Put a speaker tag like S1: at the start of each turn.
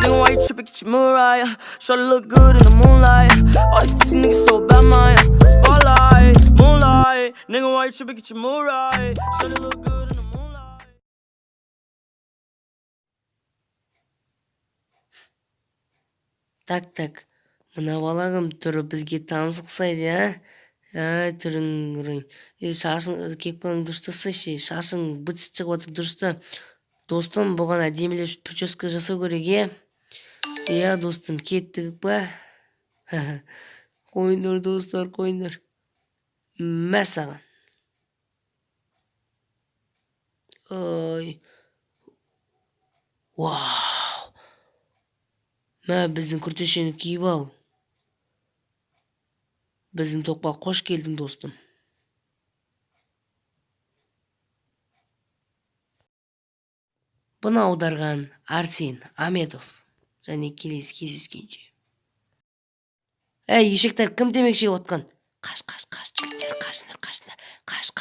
S1: Nigga, why you tripping? Get your Mariah. Shorty look good in the moonlight. All these pussy niggas so bad, man. Spotlight, moonlight. Nigga, why you tripping? Get your Mariah. Shorty look good in the moonlight.
S2: Так. Мына бала кім түрі бізге таныс ұқсайды, түрің. Шашың, кепкаң дұрыстысы ше, шашың быт шығып отыр дұрысты. Достым, бұған әдемілеп прическа жасау керек, достым, кеттік па? Қойындар, достар, қойындар. Мә саған. Ой. Вау. Мә, біздің күртешені киіп ал. Біздің тоққа қош келдің, достым. Бұны аударған Арсен Аметов. Және келесі кездескенше. Әй, ешектер, кім демекші отқан? Қаш, жігіттер, қашындар. Қаш.